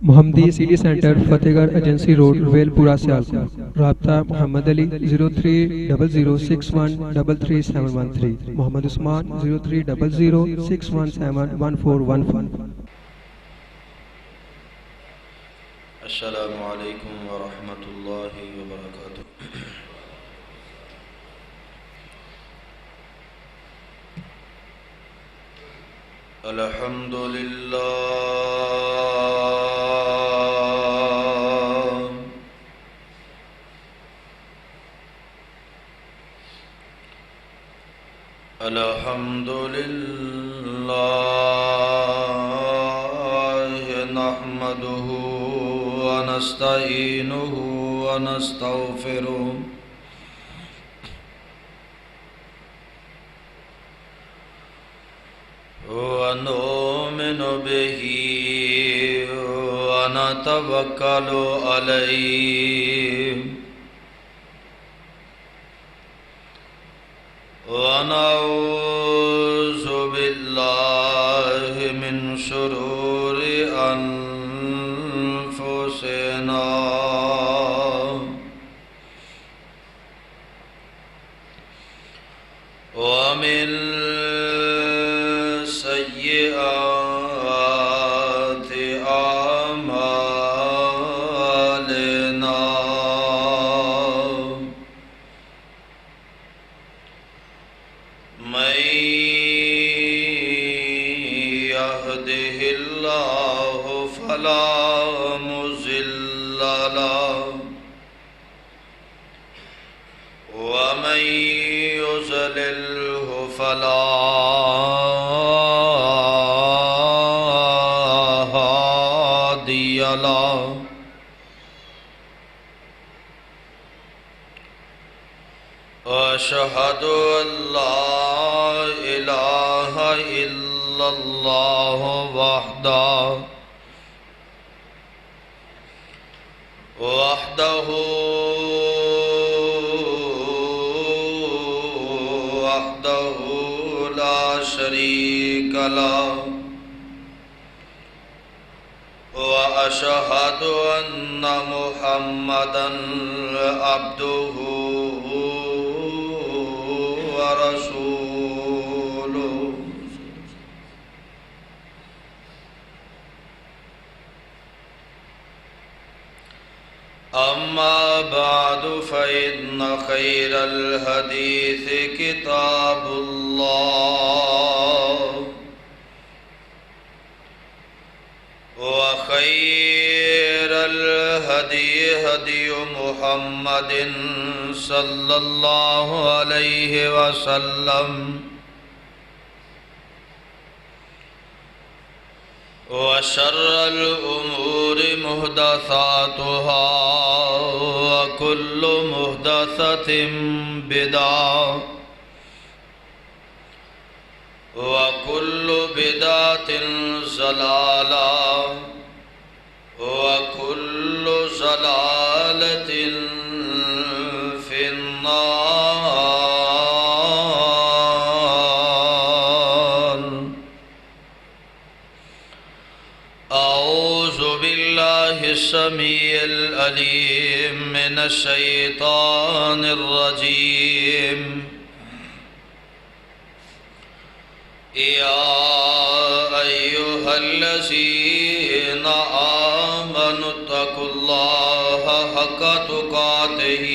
محمدی city centre فتح گڑھ agency road well پورہ سیالکوٹ. رابطہ محمد علی 030061337113. محمد عثمان 030061711415. السلام علیکم ورحمۃ اللہ وبرکاتہ. الحمد للہ الحمد للہ نحمده ونستعینه ونستغفره ونؤمن به ونتوکل علیہ ونعوذ باللہ من شرور انفسنا ومن سيئات أعمالنا من يهده الله فلا مضل له ومن يضلله فلا أشهد أن لا إله إلا الله وحده لا شريك له وأشهد أن محمدًا عبده ورسوله. أما بعد فإن خير الحديث كتاب الله وخير الهدي هدي محمد صلى الله عليه وسلم وشر الأمور محدثاتها وكل محدثة بدعة وكل بدعة ضلالة وكل ضلالة في النار. أعوذ بالله السميع العليم من الشيطان الرجيم. يا أيها الذين آمنوا اتقوا الله حق تقاته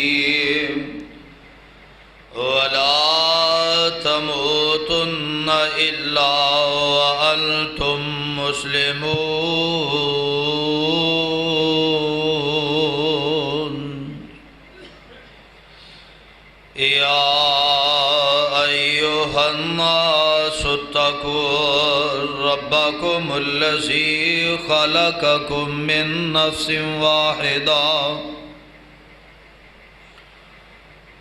ولا تموتن إلا وأنتم مسلمون. يا أيها الناس اتقوا ربكم الذي خلقكم من نفس واحدة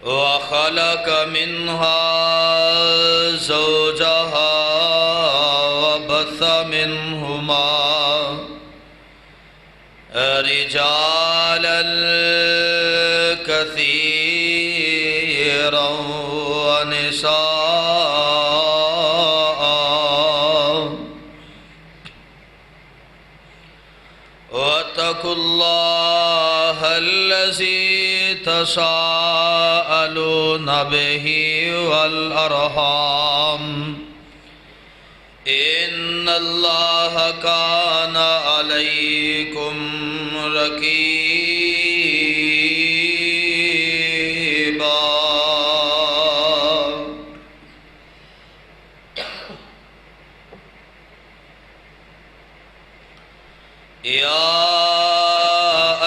وخلق منها زوجها وبث منهما رجالا كثيرا ونساء واتقوا الله الذي تساءلون به والأرحام إن الله كان عليكم رقيبا يا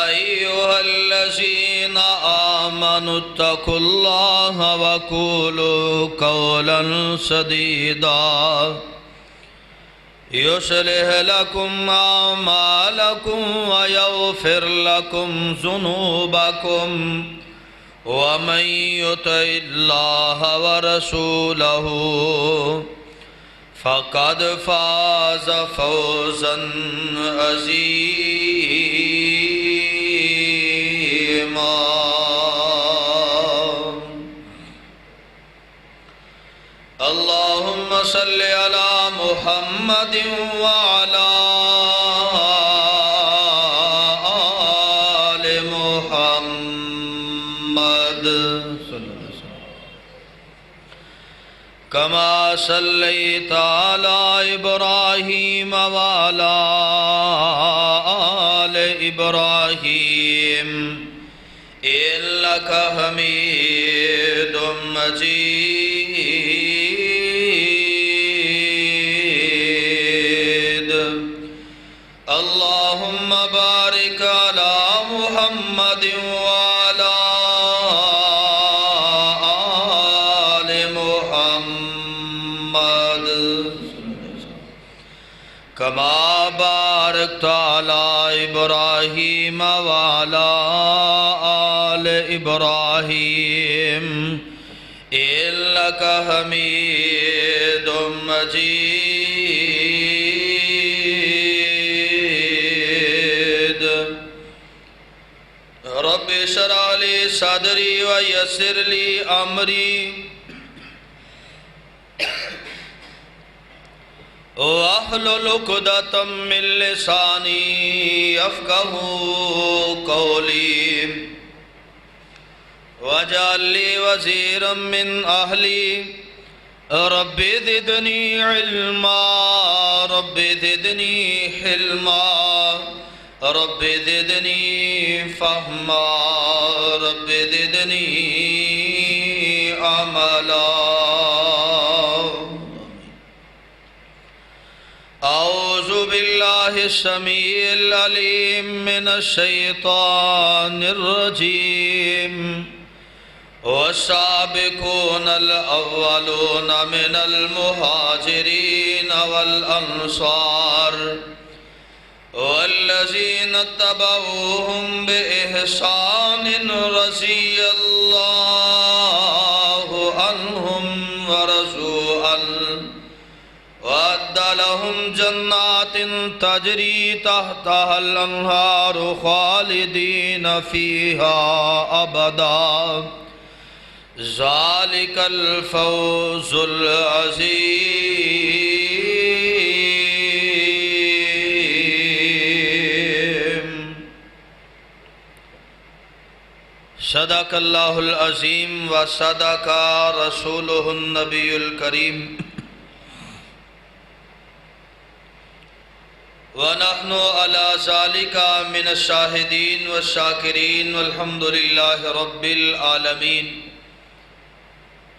أيها الذين آمنوا اتقوا الله وقولوا قولا سديدا يصلح لكم أعمالكم ويغفر لكم ذنوبكم ومن يطع الله ورسوله فقد فاز فوزا عظيما اللهم صل على محمد وعلى آل محمد كما صليت على إبراهيم وعلى آل إبراهيم إنك حميد مجيد اللهم بارك على محمد وعلى كما باركت على إبراهيم وعلى آل إبراهيم إنك حميد مجيد رب اشرح لي صدري ويسر لي أمري واحلل عقدة من لساني يفقهوا قولي واجعل لي وزيرا من أهلي رب زدني علما رب زدني حلما رب زدني فهما رب زدني عملا أعوذ بالله السميع العليم من الشيطان الرجيم والسابقون الأولون من المهاجرين والأنصار والذين اتبعوهم بإحسان رضي الله عنهم ورضوا عنه وأعد لهم جنات تجري تحتها الأنهار خالدين فيها أبدا ذلك الفوز العظيم صدق الله العظيم وصدق رسوله النبي الكريم ونحن على ذلك من الشاهدين والشاکرین والحمد للہ رب العالمین۔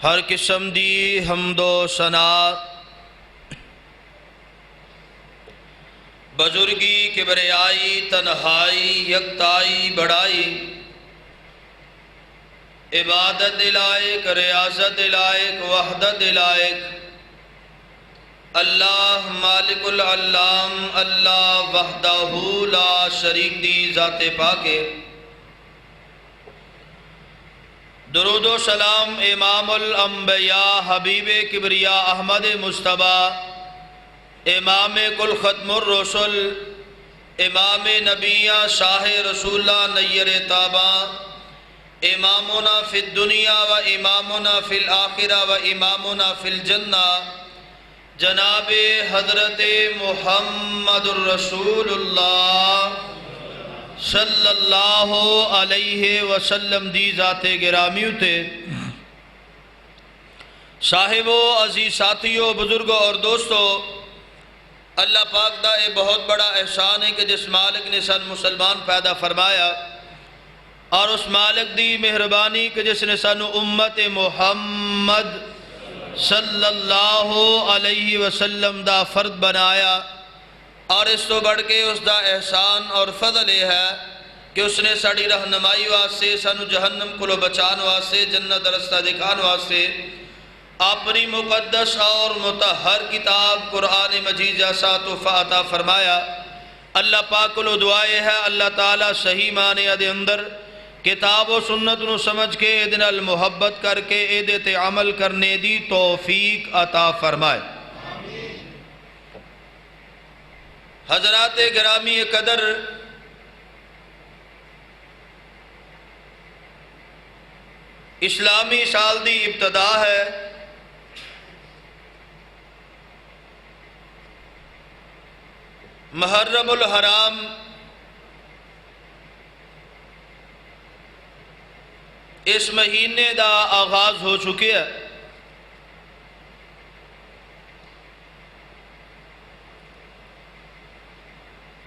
ہر قسم دی حمد و ثنا بزرگی کبریائی تنہائی یکتائی بڑائی عبادت لائق ریاضت لائق وحدت لائق اللہ مالک العلام اللہ وحدہ لا شریک دی ذات پاکے درود و سلام امام الانبیاء حبیب کبریاء احمد مصطفیٰ امام کل ختم الرسل امام نبیہ شاہ رسول اللہ نیر تابہ امامنا فی الدنیا و امامنا فی الآخرہ و امامنا فی الجنہ جناب حضرت محمد الرسول اللہ صلی اللہ علیہ وسلم دی ذات گرامی تے صاحبو عزیز ساتھیو بزرگوں اور دوستو، اللہ پاک دا یہ بہت بڑا احسان ہے کہ جس مالک نے سن مسلمان پیدا فرمایا، اور اس مالک دی مہربانی کہ جس نے سن امت محمد صلی اللہ علیہ وسلم دا فرد بنایا، اور اس تو بڑھ کے اس دا احسان اور فضل یہ ہے کہ اس نے ساڑی رہنمائی واسطے سانو جہنم کو بچان واسطے جنت رستہ دکھان واسطے اپنی مقدس اور مطہر کتاب قرآن مجید جیسا تحفہ عطا فرمایا۔ اللہ پاک کو دعائے ہے اللہ تعالیٰ صحیح معنی دے اندر کتاب و سنت نو سمجھ کے دن المحبت کر کے ایدے تے عمل کرنے دی توفیق عطا فرمائے۔ حضرات گرامی قدر، اسلامی سال دی ابتدا ہے۔ محرم الحرام اس مہینے دا آغاز ہو چکے ہے۔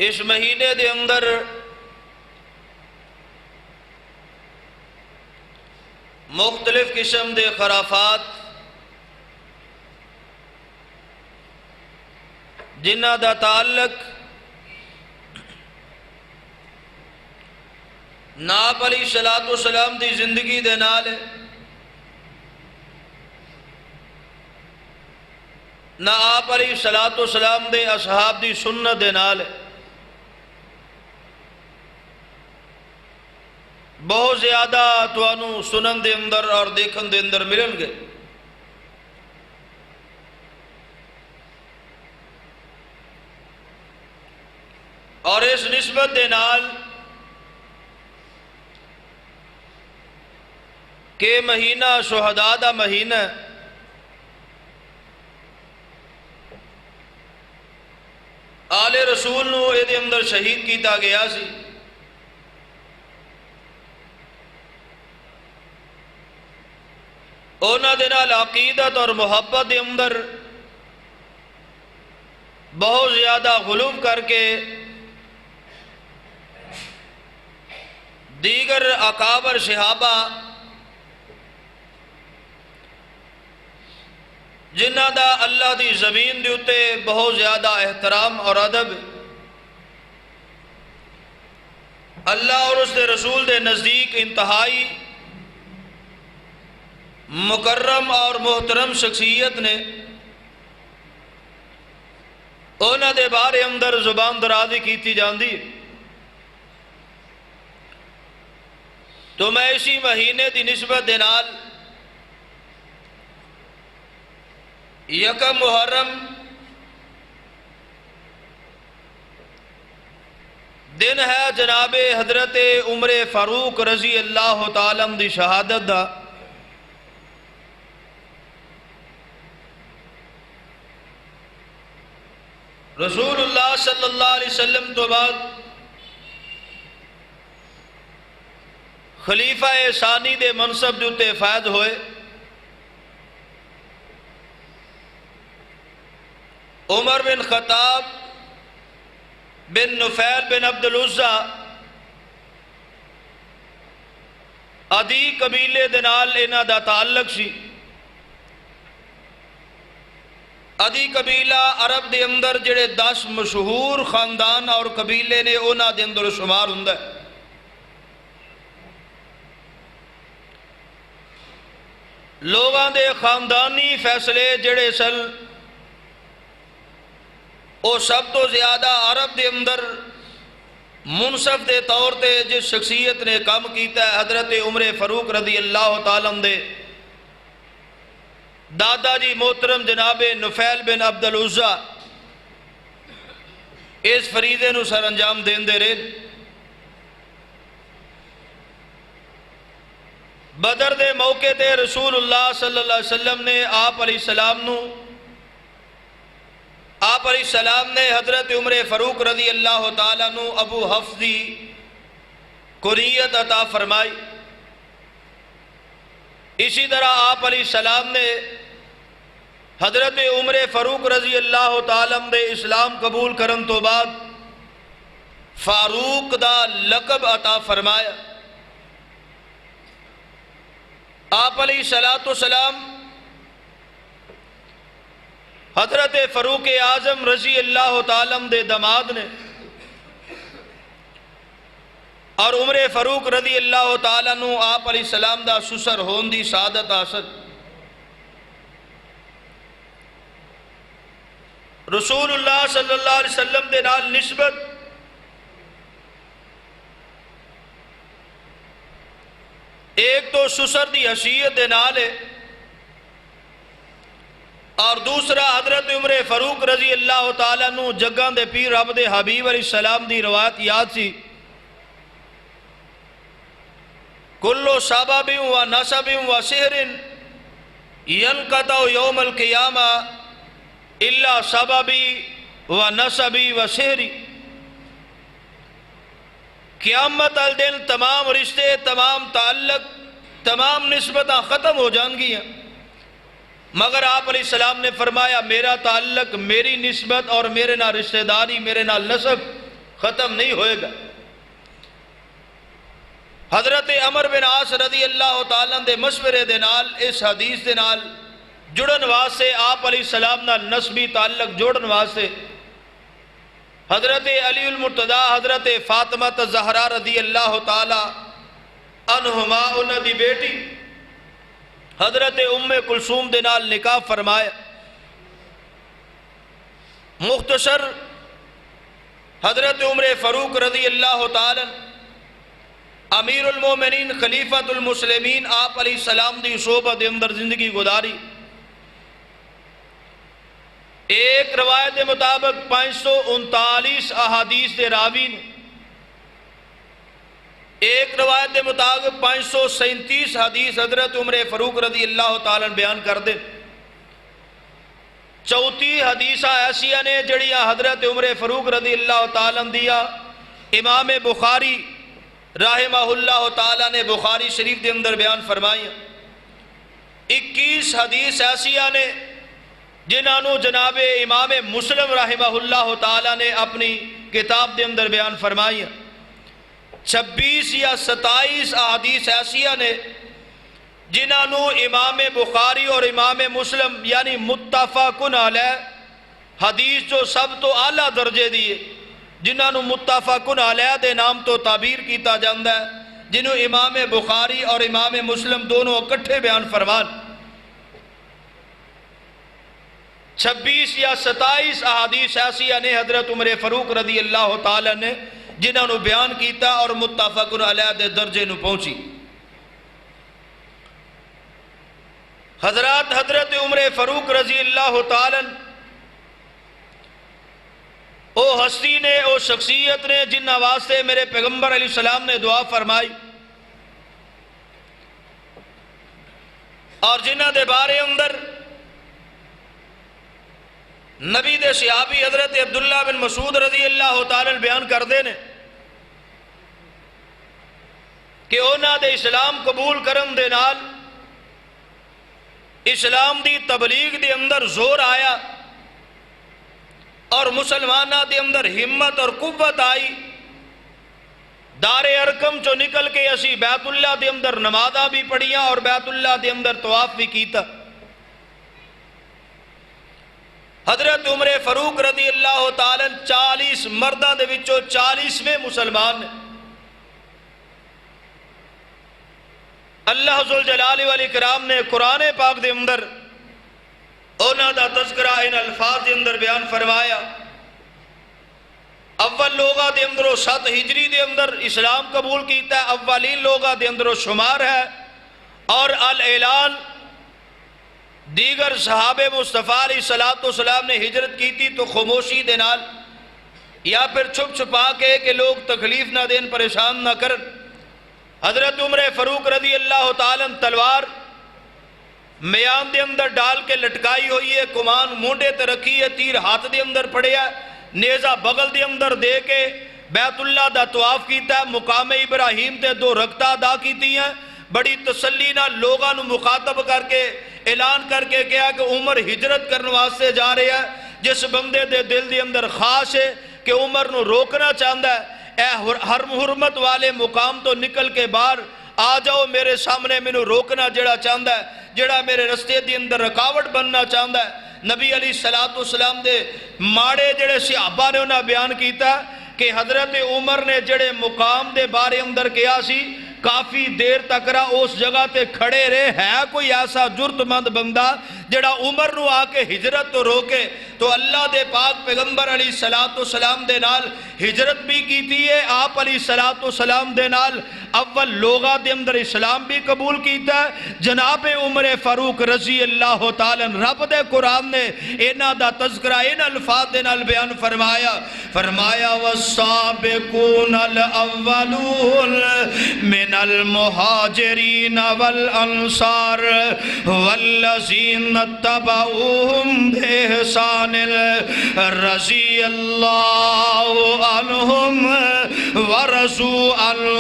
اس مہینے دے اندر مختلف قسم دے خرافات جنہ دا تعلق ناب علیہ السلام دی زندگی دے نال ہے، نہ آپ علیہ السلام دے اصحاب دی سنت دے نال ہے۔ بہت زیادہ توانو سنن دے اندر اور دیکھن دے اندر ملن گے۔ اور اس نسبت دے نال کہ مہینہ شہداء دا مہینہ، آل رسول نو اے دے اندر شہید کیتا گیا سی۔ اونا دے نال عقیدت اور محبت دے اندر بہت زیادہ غلوب کر کے دیگر اکابر صحابہ جنہ دا اللہ دی زمین دے اتے بہت زیادہ احترام اور ادب، اللہ اور اس دے رسول دے نزدیک انتہائی مکرم اور محترم شخصیت نے، اونا دے بارے اندر زبان درازی کیتی جاندی۔ تو میں اسی مہینے دی نسبت دے نال یکم محرم دن ہے جناب حضرت عمر فاروق رضی اللہ تعالیٰ عنہ دی شہادت دا۔ رسول اللہ صلی اللہ علیہ وسلم تو بعد خلیفہ ثانی دے منصب دوتے فائد ہوئے۔ عمر بن خطاب بن نفیل بن عبد العزہ عدی قبیلے دے نال انہاں دا تعلق سی۔ عدی قبیلہ عرب دے اندر جڑے 10 مشہور خاندان اور قبیلے نے انہاں دے اندر شمار ہوندا ہے۔ لوگاں دے خاندانی فیصلے جڑے سن او سب تو زیادہ عرب دے اندر منصف دے طور تے جس شخصیت نے کام کیتا ہے حضرت عمر فاروق رضی اللہ تعالیٰ عنہ دے دادا جی محترم جناب نفیل بن عبد العزہ اس فریضے نو سر انجام دین دے رہے۔ بدر دے موقع تے رسول اللہ صلی اللہ علیہ وسلم نے آپ علیہ السلام نے حضرت عمر فاروق رضی اللہ تعالیٰ عنہ ابو حفص دی کنیت عطا فرمائی. اسی طرح آپ علیہ السلام نے حضرت عمر فاروق رضی اللہ تعالی عنہ دے اسلام قبول کرن تو بعد فاروق دا لقب عطا فرمایا. آپ علیہ السلام حضرت فاروق اعظم رضی اللہ تعالی عنہ دے دماد نے اور عمر فاروق رضی اللہ تعالیٰ عنہ آپ علیہ السلام دا سسر ہون دی سعادت حاصل. رسول اللہ صلی اللہ علیہ وسلم دے نال نسبت ایک تو سسر دی حیثیت دے نال ہے اور دوسرا حضرت عمر فاروق رضی اللہ تعالیٰ عنہ جگاں دے پیر رب دے حبیب علیہ السلام دی روایت یاد سی. کلو سبب و نسب و سحر ینقطع یوم القیامہ الا سببی و نسبی و سحری. قیامت الدن تمام رشتے، تمام تعلق، تمام نسبتاں ختم ہو جان گی ہیں، مگر آپ علیہ السلام نے فرمایا میرا تعلق، میری نسبت اور میرے نال رشتہ داری، میرے نال نسب ختم نہیں ہوئے گا. حضرت عمر بن عاص رضی اللہ تعالیٰ دے مشورے دے نال اس حدیث دے نال جڑن واسطے آپ علیہ السلام نال نسبی تعلق جوڑن واسطے حضرت علی المرتضیٰ، حضرت فاطمہ زہرا رضی اللہ تعالی عنہما انہاں دی بیٹی حضرت ام کلثوم دے نال نکاح فرمایا. مختصر حضرت عمر فاروق رضی اللہ تعالی امیر المومنین خلیفۃ المسلمین آپ علیہ السلام دی صحبت اندر زندگی گزاری. ایک روایت کے مطابق 539 احادیث دے راوی نے، ایک روایت کے مطابق 537 حدیث حضرت عمر فاروق رضی اللہ تعالیٰ بیان کر دے. 34 حدیثاں ایسیاں نے جڑیاں حضرت عمر فاروق رضی اللہ تعالیٰ دیا امام بخاری رحمہ اللہ تعالیٰ نے بخاری شریف دے اندر بیان فرمائی. 21 حدیث ایسیاں نے جنہوں جناب امام مسلم رحمہ اللہ تعالیٰ نے اپنی کتاب دے اندر بیان فرمائی. 26 یا 27 احادیث ایسیاں نے جنہوں امام بخاری اور امام مسلم یعنی متفقن علیہ حدیث جو سب تو اعلیٰ درجے دیے، جنہوں متفقن علیہ دے نام تو تعبیر کیتا جاندہ ہے، جنہوں امام بخاری اور امام مسلم دونوں اکٹھے بیان فرمان. 26 یا 27 احادیث ایسیاں نے حضرت عمر فاروق رضی اللہ تعالیٰ نے جنہوں بیان کیتا اور متفقن علیہ دے درجے نو پہنچی. حضرت عمر فاروق رضی اللہ تعالیٰ او ہستی نے، او شخصیت نے جنہ واسطے میرے پیغمبر علیہ السلام نے دعا فرمائی اور جنہ دے بارے اندر نبی دے صحابی حضرت عبداللہ بن مسعود رضی اللہ تعالیٰ بیان کر دے نے کہ انہاں دے اسلام قبول کرن دے نال اسلام دی تبلیغ دے اندر زور آیا اور مسلمانہ دے اندر ہمت اور قوت آئی. دار ارکم چو نکل کے اسی بیت اللہ دے اندر نمازاں بھی پڑھیاں اور بیت اللہ دے اندر طواف بھی کیتا. حضرت عمر فاروق رضی اللہ تعالیٰ 40 مرداں دے وچوں 40ویں مسلمان نے. اللہ ذوالجلال والاکرام نے قرآن پاک دے اندر انہاں دا تذکرہ ان الفاظ دے اندر بیان فرمایا. اول لوگاں دے اندروں 7 ہجری دے اندر اسلام قبول کیتا ہے، اولین لوگاں دے اندروں شمار ہے. اور الاعلان دیگر صحابہ مصطفیٰ علیہ السلام نے ہجرت کی تھی تو خاموشی دے نال یا پھر چھپ چھپا کے کہ لوگ تکلیف نہ دین، پریشان نہ کرن. حضرت عمر فاروق رضی اللہ تعالیٰ تلوار میان دے اندر ڈال کے لٹکائی ہوئی ہے، کمان مونڈے تے رکھی ہے، تیر ہاتھ دے اندر پڑے ہے، نیزہ بغل دے اندر دے کے بیت اللہ دا طواف کیتا ہے، مقام ابراہیم تے 2 رکعتاں ادا کیتی ہیں، بڑی تسلی نہ لوگاں نو مخاطب کر کے اعلان کر کے کہا کہ عمر ہجرت کرنے واسطے جا رہے ہیں۔ جس بندے دے دل دے اندر خواہش ہے کہ عمر نو روکنا چاہتا ہے، اے حرمت والے مقام تو نکل کے باہر آ جاؤ میرے سامنے، مینوں روکنا جڑا چاہتا ہے، جڑا میرے رستے دے اندر رکاوٹ بننا چاہتا ہے۔ نبی علیہ السلام دے ماڑے جڑے صحابہ نے انہاں بیان کیتا کہ حضرت عمر نے جڑے مقام دے بارے اندر کیا سی، کافی دیر تک رہا اس جگہ تے کھڑے رہے، ہے کوئی ایسا جرت مند بندہ جڑا عمر نو آ کے ہجرت تو روکے؟ تو اللہ دے پاک پیغمبر علیہ السلام دے نال ہجرت بھی کیتی ہے، آپ علیہ السلام دے نال اول لوگا دے اندر اسلام بھی قبول کیتا ہے۔ جناب عمر فاروق رضی اللہ تعالیٰ رب دے قرآن نے اینا دا تذکرہ ان الفاظ دے نال بیان فرمایا والسابقون الاولون من المہاجرین والانصار والذین اتبعوهم بإحسان رضی اللہ عنہم ورضوا عنہ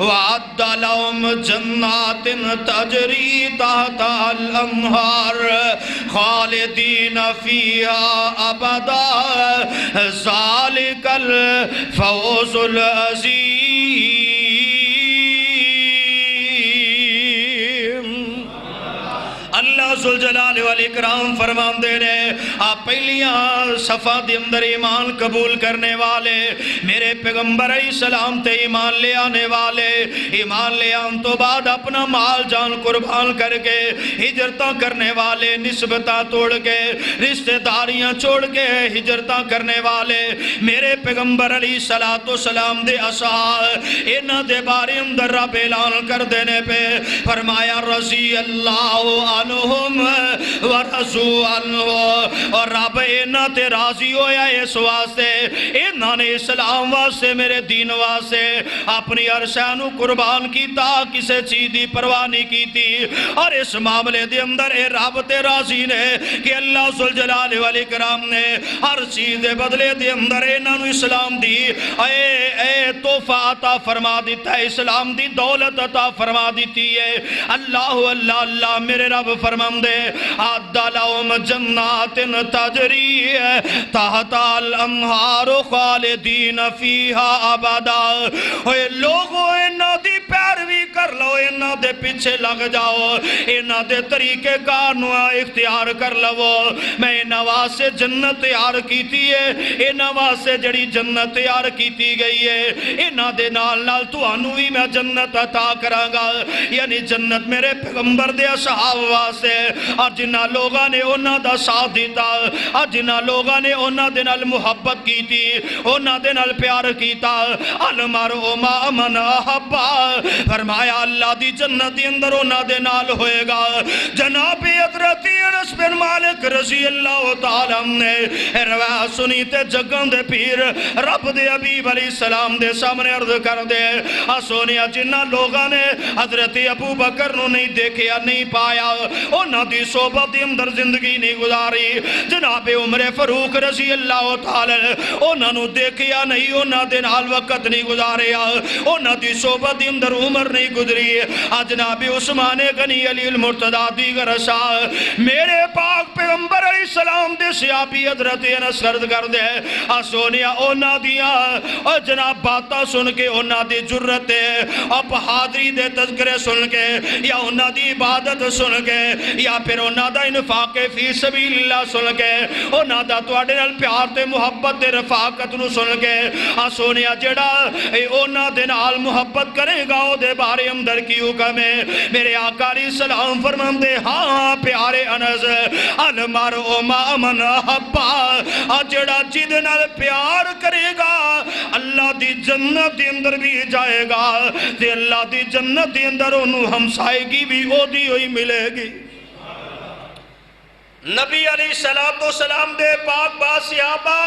وعد لهم جنات تجری تحت الانہار خالدین فیہا ابدا ذالک الفوز العظیم۔ اللہ ذوالجلال والاکرام فرمان دے رہے آپ پہلیاں صفحہ دے اندر ایمان قبول کرنے والے، میرے پیغمبر علیہ السلام تے ایمان لے آنے والے، ایمان لے آن تو بعد اپنا مال جان قربان کر کے ہجرتاں کرنے والے، نسبتاں توڑ کے رشتہ داریاں چھوڑ کے ہجرتاں کرنے والے، میرے پیغمبر علیہ السلام دے اصحاب انہاں دے بارے اندر رب اعلان کر دینے پہ فرمایا رضی اللہ عنہم ورضوا عنہ، اور رب انہاں تے راضی ہویا اس واسطے انہاں نے اسلام واسطے میرے دین واسطے اپنی عرصانو قربان کیتا، کسے چیز دی پرواہ نہیں کیتی، اور اس معاملے دے اندر اے رب تے راضی نے کہ اللہ ذوالجلال والاکرام نے ہر چیز دے بدلے دے اندر انہاں نو اسلام دی اے تحفہ عطا فرما دیتا ہے، اسلام دی دولت عطا فرما دیتی ہے۔ اللہ اللہ اللہ میرے رب فرمان دے عد لهم جنات تجری تحت الانہار خالدین فیہا ابدا۔ اے لوگوں انہاں دی پیروی کر لو، انہاں دے پیچھے لگ جاؤ، انہاں دے طریقے کار نو اختیار کر لو۔ میں انہاں واسطے جنت تیار کیتی ہے، انہاں واسطے جڑی جنت تیار کیتی گئی ہے انہاں دے نال نال تانوں وی میں جنت عطا کراں گا، یعنی جنت میرے پیغمبر دے اصحاب واسطے، اور جنہاں لوگاں نے انہاں دا ساتھ دیتا، اور جنہاں لوگاں نے انہاں دے نال محبت کیتی، انہاں دے نال پیار کیتا، المرء مع من احب، فرمایا اللہ دی جنت دی اندر انہاں دے نال ہوئے گا۔ جناب حضرت انس بن مالک رضی اللہ تعالیٰ نے روایت سنی تے جگاں دے پیر رب دے حبیب علیہ السلام دے سامنے عرض کر دے سونیا جنہاں لوگاں نے حضرت ابو بکر نو نہیں دیکھیا نہیں پایا، انہاں دی صحبت دے اندر زندگی نہیں گزاری، جناب عمر فاروق رضی اللہ تعالی انہاں نو دیکھیا نہیں، انہاں دے نال وقت نہیں گزاریا، انہاں دی صحبت دے اندر عمر نہیں گزری، جناب عثمان غنی علی المرتضی دیگر اصحاب میرے پاک پیغمبر علیہ السلام دے صحابی حضرت انس عرض کر دے سونیا انہاں دیاں جناب باتاں سن کے، انہاں دی جرت اور بہادری دے تذکرے سن کے، یا انہاں دی عبادت سن کے، یا پھر انہاں دا انفاق فی سبیل اللہ سن کے، انہاں دا تواڈے نال پیار تے محبت تے رفاقت نو سن کے، سونیا جڑا انہاں دے نال محبت کرے گا او دے بارے اندر کی حکم ہے؟ میرے آقا علیہ السلام فرماندے ہاں پیارے انس المرء مع من احب، جڑا جد نال پیار کرے گا اللہ دی جنت دے اندر بھی جائے گا، تے اللہ دی جنت دے اندر انہوں ہمسائیگی بھی او دی ہوئی ملے گی۔ نبی علیہ السلام دے پاک با صحابہ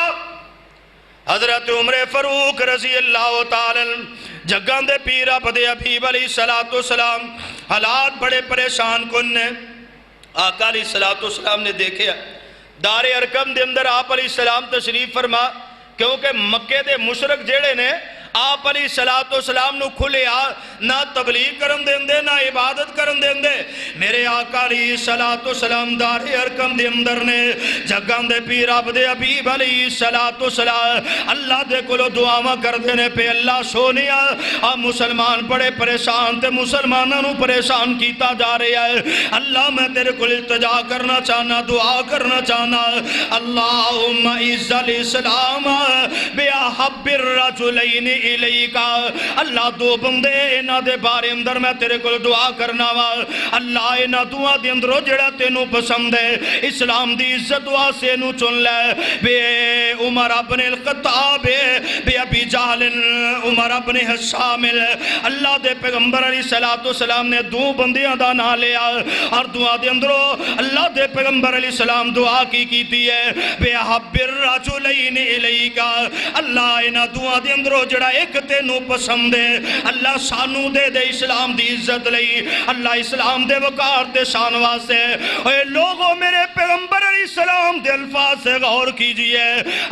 حضرت عمر فاروق رضی اللہ تعالی جگاں دے پیر رب دے حبیب علیہ السلام حالات بڑے پریشان کن نے، آقا علیہ السلام نے دیکھیا دار ارقم دے اندر آپ علیہ السلام تشریف فرما، کیونکہ مکے دے مشرک جیڑے نے آپ علیہ السلام نو کھلے نہ تبلیغ کرن دیندے نہ عبادت کرن دیندے. میرے آقا علیہ السلام دار ارکم دے اندر نے جگان دے پیر رب دے حبیب علیہ السلام اللہ دے کولو دعاواں کردے نے پہ اللہ سونیا آ مسلمان بڑے پریشان تے مسلماناں نو پریشان کیتا جا رہا ہے. اللہ میں تیرے کول التجا کرنا چاہنا دعا کرنا چاہنا اللہم اعز الاسلام بأحب الرجلین الیکا. اللہ دو بندے انہاں دے بارے اندر میں تیرے کو دعا کرنا وا اللہ انہاں دعا دے اندروں جڑا تینوں پسند ہے اسلام دی عزت واسطے نو چن لے. بے عمر ابن الخطاب بے ابی جہل عمر ابن حشام اللہ دے پیغمبر علیہ السلام نے دو بندیاں دا نام لیا اور دعا دے اندروں اللہ دے پیغمبر علیہ السلام دعا کی کیتی ہے بے حب الرجلین الیکا. اللہ انہاں دعا دے اندروں جڑا ایک تینوں پسند ہے اللہ سانو دے دے اسلام دی عزت لئی اللہ اسلام دے وقار دے شان واسطے. اے لوگوں میرے پیغمبر علیہ السلام دے الفاظ سے غور کیجئے.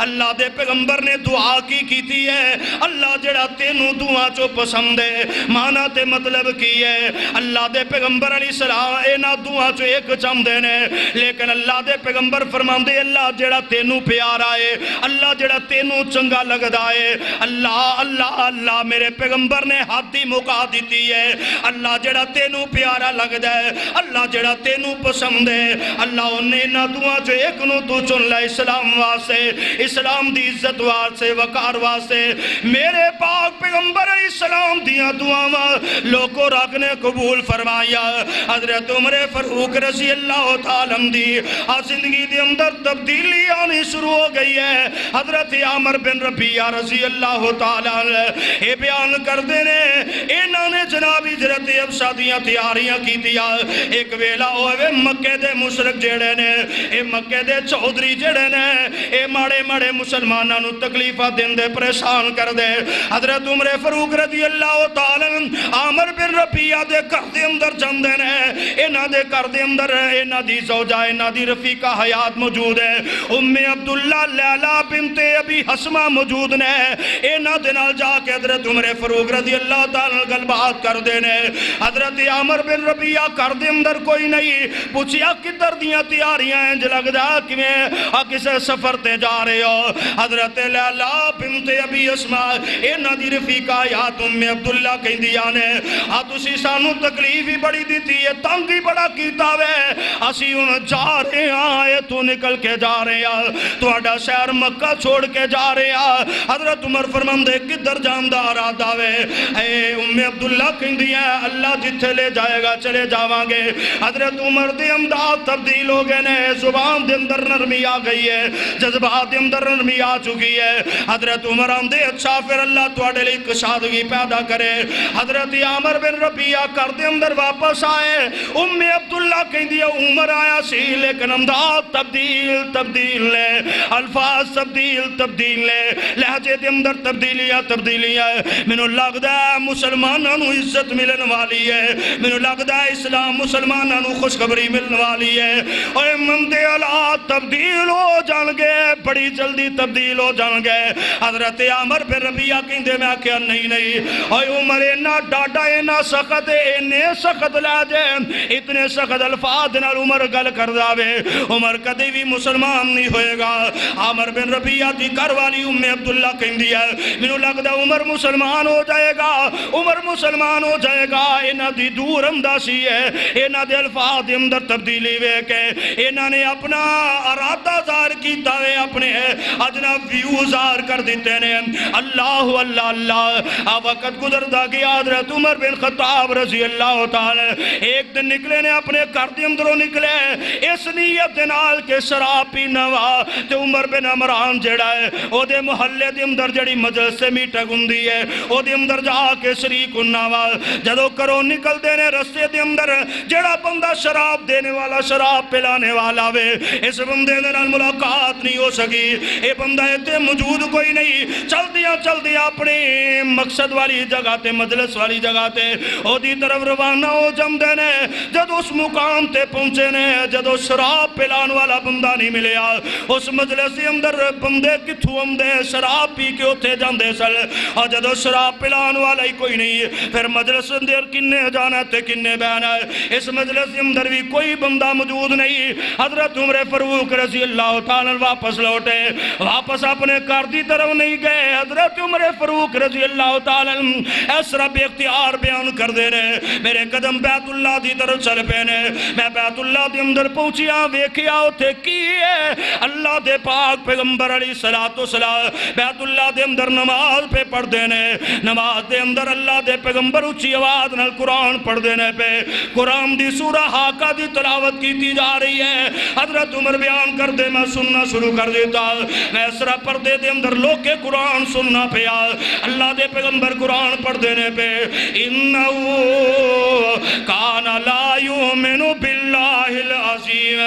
اللہ دے پیغمبر نے دعا کی کیتی ہے اللہ جڑا تینوں دعا چو پسند ہے مانا تے مطلب کی ہے اللہ دے پیغمبر علیہ السلام اینا دعا چو ایک چاہندے نے لیکن اللہ دے پیغمبر فرماندے اللہ جڑا تینوں پیارا ہے اللہ جڑا تینوں چنگا لگدا ہے اللہ اللہ اللہ میرے پیغمبر نے ہاتھی مکا دیتی ہے اللہ جڑا تینوں پیارا لگدا ہے اللہ جڑا تینوں پسند ہے اللہ انہیں نہ دعا جو ایک نو تو چن لے اسلام واسے اسلام دی عزت واسے وقار واسے. میرے پاک پیغمبر علیہ السلام دیاں دعاواں لوگوں رب نے قبول فرمایا. حضرت عمر فاروق رضی اللہ تعالی دی زندگی دے اندر تبدیلی آنی شروع ہو گئی ہے. حضرت عامر بن ربیعہ رضی اللہ تعالی اے بیان کر دینے انہوں نے جناب ہجرت ابشا دیاں تیاریاں کی دیا. ایک ویلا ہوئے مکے دے مشرک جڑے نے اے مکے دے چودری جڑے نے اے ماڑے ماڑے مسلماناں نو تکلیفہ دین دے پریشان کر دے. حضرت عمر فاروق رضی اللہ تعالی عامر بن ربیعہ دے گھر دے اندر جاندے نے انہاں دے گھر دے اندر انہاں دی زوجہ انہاں دی رفیقہ حیات موجود ہے ام عبداللہ لیلہ بنت ابی حسمہ موجود نے انہاں دے نال جا کے حضرت عمر فاروق رضی اللہ تعالی گل بات کر دینے. حضرت عامر بن ربیعہ کر دے اندر کوئی نہیں پوچھیا کدھر دیاں تیاریاں ہیں لگدا کیویں کسے سفر تے جا رہے ہو. حضرت لیلہ بنت ابی حسمہ انہاں دی رفیقہ حیات ام عبداللہ کہندیاں نے تسی سانو تکلیف ہی بڑی دیتی ہے تنگ ہی بڑا کیتا وے اسی ہن جا رہے ہیں تو نکل کے جا رہے ہیں تہاڈا شہر مکہ چھوڑ کے جا رہے ہیں. حضرت عمر فرماندے کدھر جان دا ارادہ وے اے ام عبداللہ کہندی ہے اللہ جتھے لے جائے گا چلے جاواں گے. حضرت عمر دے انداز تبدیل ہو گئے نے زبان دے اندر نرمی آ گئی ہے جذبات دے اندر نرمی آ چکی ہے. حضرت عمر آندے اچھا پھر اللہ تواڈے لئی کشادگی پیدا کرے. حضرت عامر بن ربیعہ کر دے اندر واپس آئے ام عبداللہ کہندی ہے عمر آیا سی لیکن انداز تبدیل لے الفاظ تبدیل لے لہجے دے اندر تبدیلیاں مینوں لگدا ہے مسلماناں نو عزت ملن والی ہے مینوں لگدا ہے اسلام مسلماناں نو خوشخبری ملن والی ہے. اوے مندے حالات تبدیل ہو جان گے بڑی جلدی تبدیل ہو جان گے. حضرت عامر بن ربیعہ کہندے میں کہیا نہیں اوے عمر اینا ڈاڈا اینا سخت اینے سخت لہجے اتنے سخت الفاظ نال عمر گل کردا وے عمر کدی بھی مسلمان نہیں ہوئے گا. عامر بن ربیعہ دی گھر والی ام عبداللہ کہندی ہے مینوں لگدا عمر مسلمان ہو جائے گا انہاں دی دور اندازی ہے انہاں دے الفاظ دے اندر تبدیلی ویکھ کے انہاں نے اپنا ارادہ ظاہر کیتا وے اپنے اجنا ویو ظاہر کر دیتے نے. اللہ اللہ اللہ وقت گزردا گیا. حضرت عمر بن خطاب رضی اللہ تعالی ایک دن نکلے نے اپنے گھر دے اندروں نکلے اس نیت دے نال کہ شراب پینا وا تے عمر بن عمران جڑا ہے او دے محلے دے اندر جڑی مجلس میٹنگ ہوندی ہے او دے اندر جا کے شریک سننا وا جدو کرو نکل دینے رستے دے اندر جڑا بندہ شراب دینے والا شراب پلانے والا وے اس بندے دے نال ملاقات نہیں ہو سکی اے بندہ تے موجود کوئی نہیں چل دیا اپنی مقصد والی جگہ تے مجلس والی جگہ تے او دی طرف روانہ ہو جمدے نے جدو اس مقام تے پہنچے نے جدو شراب پلان والا بندہ نہیں ملیا اس مجلس دے اندر بندے کتھوں آمدے شراب پی کے اتھے جاندے سل اور جدو شراب پلان والا ہی کوئی نہیں پھر مجلس اندر کنے جانا تے کنے بہنا ہے اس مجلس اندر بھی کوئی بندہ موجود نہیں حضرت عمر فاروق رضی اللہ تعالیٰ واپس لوٹے واپس اپنے گھر دی طرف نہیں گئے حضرت عمر فاروق رضی اللہ تعالیٰ اس رب اختیار بیان کر دے رہے میرے قدم بیت اللہ دی طرف چل پینے میں بیت اللہ دی اندر پہنچیا ویکھیا اتھے کی ہے اللہ دے پاک پیغمبر علیہ السلام بیت اللہ دے اندر نماز پہ پڑھ دینے نماز دے اندر اللہ دے پیغمبر اچھی آواز نال قرآن پڑھ دینے پہ قرآن دی سورہ حاقہ دی تلاوت کیتی جا رہی ہے حضرت عمر بیان کر دے میں سننا شروع کر دیتا میں اسرا پردے دے اندر لوگ کے قرآن سننا پیا اللہ دے پیغمبر قرآن پڑھ دینے پہ انہو کان لا یؤمن باللہ العظیم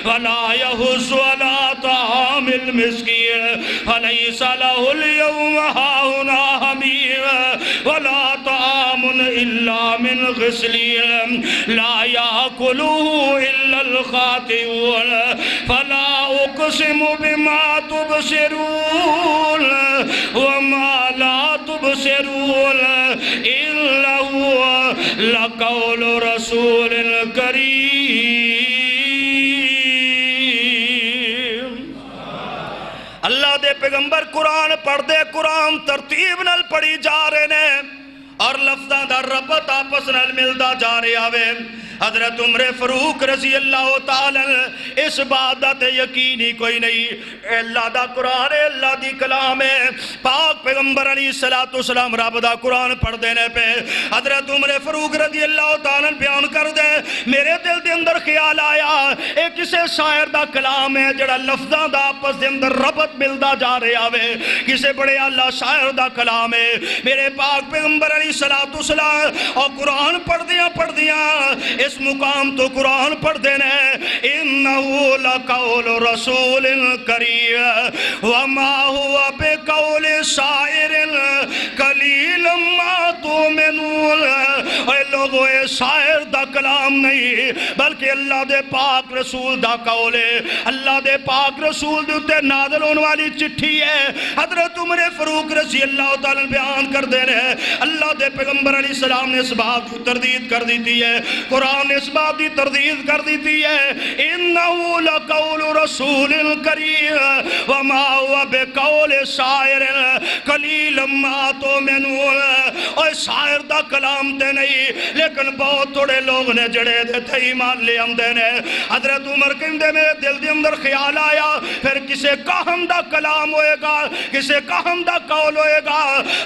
ولا یحض علی طعام المسکین فلیس لہ اليوم ہاہنا حمیم ولا طعام الا من غسلین لا یاکلہ الا الخاطئون فلا اقسم بما تبصرون وما لا تبصرون الا هو لقول رسول کریم اللہ دے پیغمبر قرآن پڑھ دے قرآن ترتیب نال پڑھی جا رہے نے اور لفظاں دا ربط آپس نال ملدا جا رہا وے حضرت عمر فاروق رضی اللہ تعالیٰ اس بات دا تے یقین ہی کوئی نہیں اللہ دا قرآن اللہ دی کلام ہے پاک پیغمبر علیہ السلام رب دا قرآن پڑھ دینے پہ حضرت عمر فاروق رضی اللہ تعالیٰ بیان کر دے میرے دل دے اندر خیال آیا اے کسے شاعر دا کلام ہے جڑا لفظاں دا آپس دے اندر ربط ملدا جا رہا وے کسے بڑے اللہ شاعر دا کلام ہے میرے پاک پیغمبر علیہ السلام اور قرآن پڑھ دیاں اس مقام تو قرآن پڑھ دینے انہو لقول رسول کریم وما ہوا بقول شاعر قلیل ما تؤمنون اے لوگو اے شاعر دا کلام نہیں بلکہ اللہ دے پاک رسول دا قول ہے اللہ دے پاک رسول دے نازل ہونے والی چٹھی ہے حضرت عمر فاروق رضی اللہ تعالیٰ بیان کر دینے اللہ دے پیغمبر علیہ السلام نے اس بات کو تردید کر دیتی ہے قرآن نے اس بات کی تردید کر دیتی ہے انہو لقول رسول کریم وما ہوا بقول شاعر قلیل ما تؤمنون اور شاعر دا کلام تے نہیں لیکن بہت تھوڑے لوگ نے جڑے دے تھے ایمان لے ہم دینے حضرت عمر کہندے میرے دل دے اندر خیال آیا پھر کسے کہم دا کلام ہوئے گا کسے کہم دا قول ہوئے گا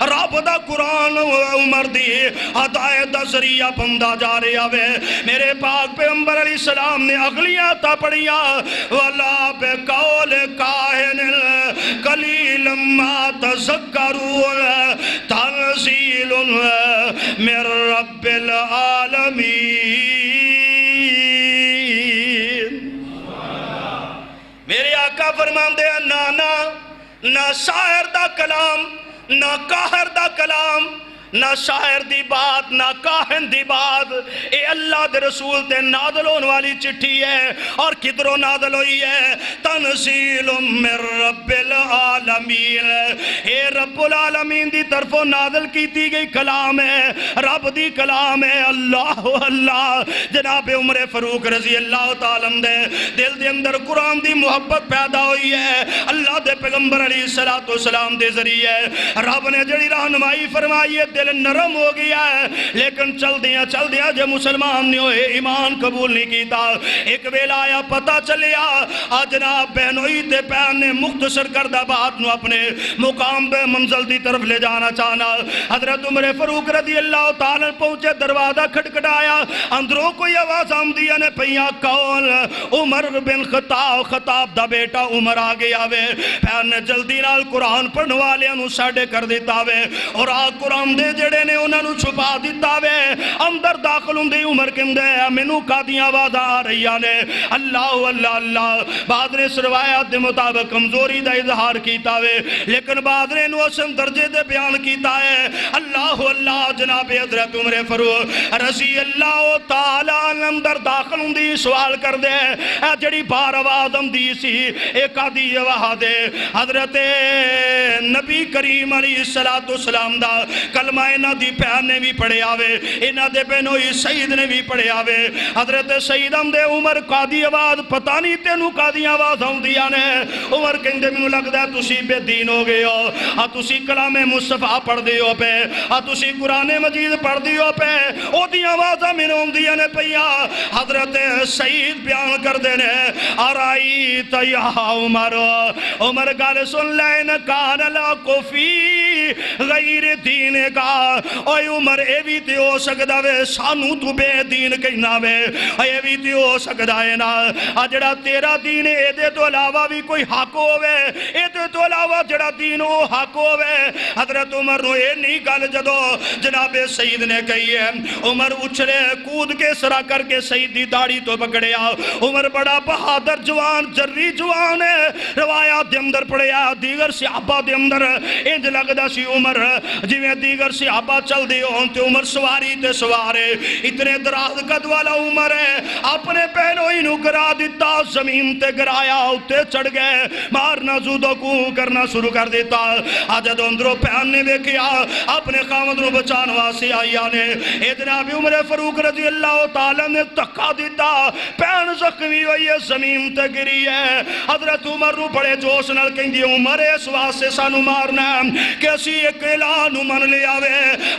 رب دا قرآن عمر دی ہدایت دا ذریعہ بندہ جا رہا وے میرے پاک پیغمبر علیہ السلام نے اگلیاں تا پڑھیاں وَلَا بِقَوْلِ كَاهِنٍ قَلِيلًا مَا تَذَكَّرُونَ تَنزِيلٌ مِّن رَّبِّ الْعَالَمِينَ میرے آقا فرماندے ہیں نہ شاعر دا کلام نہ کاہر دا کلام نہ شاعر دی بات نہ کاہن دی بات اے اللہ دے رسول تے نازل ہونے والی چٹھی ہے اور کدھروں نازل ہوئی ہے تنزیل من رب العالمین اے رب العالمین دی طرفوں نازل کیتی گئی کلام ہے رب دی کلام ہے اللہ اللہ جناب عمر فاروق رضی اللہ تعالیٰ دے دل دے اندر قرآن دی محبت پیدا ہوئی ہے اللہ دے پیغمبر علیہ السلام دے ذریعے رب نے جڑی رہنمائی فرمائی ہے دل نرم ہو گیا ہے لیکن چل دیا جو مسلمان نہیں ہوئے ایمان قبول نہیں کیتا ایک ویلا آیا پتا چلیا جناب بہنوئی تے بہن نے مختصر کردہ بات نو اپنے مقام بے منزل دی طرف لے جانا چاہنا حضرت عمر فاروق رضی اللہ تعالیٰ پہنچے دروازہ کھٹکھٹایا اندروں کوئی آواز آمدیا نے پہیا کون عمر بن خطاب دا بیٹا عمر آگے آوے بہن نے جلدی نال قرآن پڑھنے والے انہوں ساڑے کر دیتا وے اور قرآن دے پردے جڑے نے انہاں نو چھپا دیتا وے اندر داخل ہوندی عمر کہندے مینوں کادیاں آوازاں آ رہیاں نے اللہ اللہ اللہ بعد نے اس روایات دے مطابق کمزوری دا اظہار کیتا وے لیکن بعد نے نو اسم درجے دے بیان کیتا ہے اللہ اللہ جناب حضرت عمر فاروق رضی اللہ تعالی عنہ اندر داخل ہوندی سوال کر دے اے جڑی بار آواز آمدی سی اے کادی آواز دے حضرت نبی کریم علیہ السلام دا کلمہ انہاں دی بہن نے بھی پڑھے آوے انہاں دے بہنوئی سعید نے بھی پڑھے آوے حضرت سعید دے عمر قادی آواز پتہ نہیں تینوں قادی آواز آؤندیاں نے عمر کہندے مینوں لگدا ہے تسی بے دین ہو گئے ہو تسی کلام مصطفیٰ پڑھ دے ہو پہ تسی قرآن مجید پڑھ دی ہو پہ او دی آوازاں مینوں آؤندیاں نے پیا حضرت سعید بیان کر دینے ارائیت یا عمر عمر گل سن لین کان لاکو فی غیر دین کا اوے عمر اے بھی تے ہو سکدا وے سانو تو بے دین کہنا وے اے بھی تے ہو سکدا ہے نا جڑا تیرا دین اے دے تو علاوہ بھی کوئی حق ہووے اے دے تو علاوہ جڑا دین او حق ہووے حضرت عمر نو اے نہیں گل جدو جناب سعید نے کہی ہے عمر اچھلے کود کے سرا کر کے سعید دی داڑھی تو پکڑیا عمر بڑا بہادر جوان جری جوان ہے روایات دے اندر پڑھیا دیگر صحابہ دے اندر انج لگدا سی عمر جویں دیگر صحابہ چل دی ہون تے عمر سواری تے سوارے اتنے دراز قد والا عمر ہے اپنے پہنوئی نو گرا دیتا زمین تے گرایا اتے چڑھ گئے مارنا زودو کو کرنا شروع کر دیتا آجد اندروں پہن نے دیکھیا اپنے خامد نو بچان واسے آئیا نے اے جناب عمر فاروق رضی اللہ تعالیٰ نے تکا دیتا پہن زخمی ہوئی ہے زمین تے گری ہے حضرت عمر نو بڑے جوش نال کہیں دی عمر اس واسے سانو مارنا کہ اسی ایک اعلان من لے آوے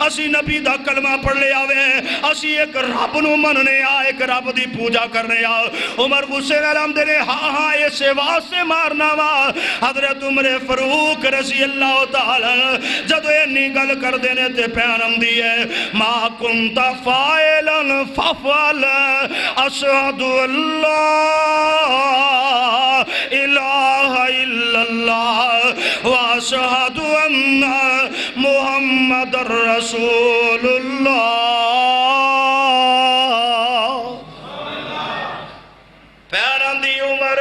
اسی نبی دا کلمہ پڑھ لے آوے اسی ایک رب نو مننے آ ایک رب دی پوجا کرنے آ عمر غصے نال ہم دینے ہاں ہاں اسے واسے مارنا وا حضرت عمر فاروق رضی اللہ تعالیٰ جدو انی گل کر دینے تے پیانم دیئے ما کنت فائلا ففعل اشہد اللہ الہ الا اللہ واشہد ان محمد رسول اللہ پیانم دی عمر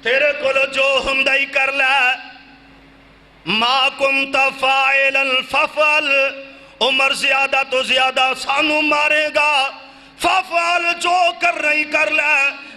تیرے کل جو ہمدائی کر لے ما کنت فائلا ففعل عمر زیادہ تو زیادہ سانو مارے گا ففعل جو کر رہی کر لے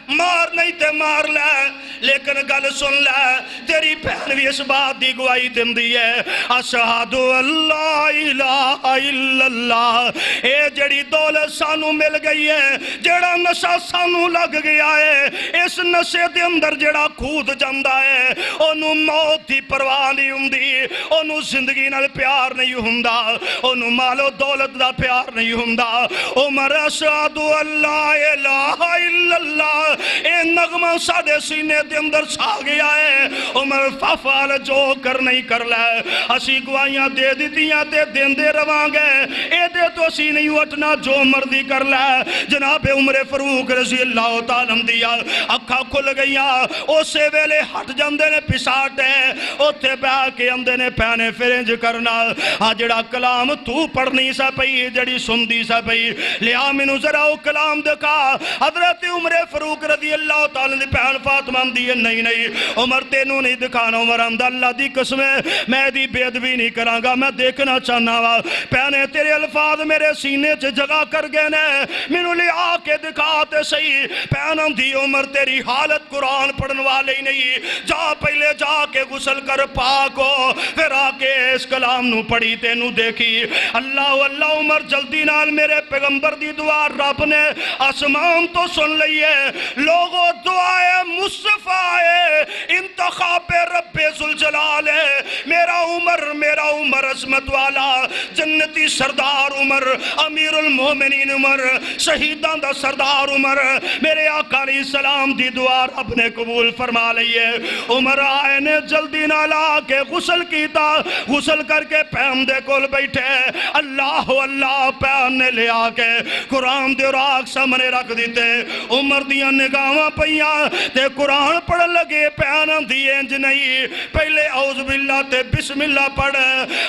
مار نہیں تے مار لے لیکن گل سن لے تیری بہن بھی اس بات دی گواہی دن دی ہے اشہد اللہ الہ الا اللہ اے جڑی دولت سانو مل گئی ہے جڑا نشہ سانو لگ گیا ہے اس نشے دے اندر جڑا کھود جاندہ ہے انہوں موت دی پرواہ نہیں ہوندی انہوں زندگی نال پیار نہیں ہوندا انہوں مال و دولت دا پیار نہیں ہوندا عمر اشہد اللہ الہ الا اللہ اے نغمہ ساڑے سینے دے اندر سا گیا ہے عمر ففعل جو کر نہیں کر لے اسی گوائیاں دے دیتیاں تے دین دے روان گئے اے دے تو اسی نہیں اٹھنا جو مردی کر لے جناب عمر فاروق رضی اللہ تعالیٰ دیا اکھا کھل گئیاں اسے ویلے ہٹ جاندے نے پساٹ ہے اتھے پہ کے اندے نے پہنے فرنج کرنا جڑا کلام تو پڑھنی سا پئی جڑی سندی سا پئی لیا منو ذرا او کلام دکھا حضرت عمر فاروق رضی اللہ تعالیٰ دی پہن فاطمہ دی نہیں نہیں عمر تینوں نہیں دکھانا عمر حمد اللہ دی قسمیں میں دی بیدوی نہیں کرانگا میں دیکھنا چاہنا وا پہنے تیرے الفاظ میرے سینے چے جگہ کر گئے نے منو لے آکے دکھاتے صحیح پہنم دی عمر تیری حالت قرآن پڑھن والے ہی نہیں جا پہلے جا کے غسل کر پاکو پھر آکے اس کلام نو پڑھی تینوں دیکھی اللہ اللہ عمر جلدی نال میرے پیغمبر دی دعا رب نے آسمان تو سن لئیے لوگوں دعائے مصطفیٰ انتخاب رب ذوالجلال ہے میرا عمر عظمت والا جنتی سردار سردار عمر، امیر المومنین عمر، شہیدان دا سردار عمر، میرے آقا علیہ السلام دی دعا رب نے قبول فرما لئیے۔ عمر آئے نے جلدی نہ لا کے غسل کیتا، غسل کر کے پیم دے کول بیٹھے، اللہ اللہ پیم نے لے آکے قرآن دے راک سامنے رکھ دیتے۔ عمر دیاں نگاہاں پہیاں تے قرآن پڑھ لگے، پیم دیئے انج نہیں، پہلے اعوذ باللہ تے بسم اللہ پڑھ،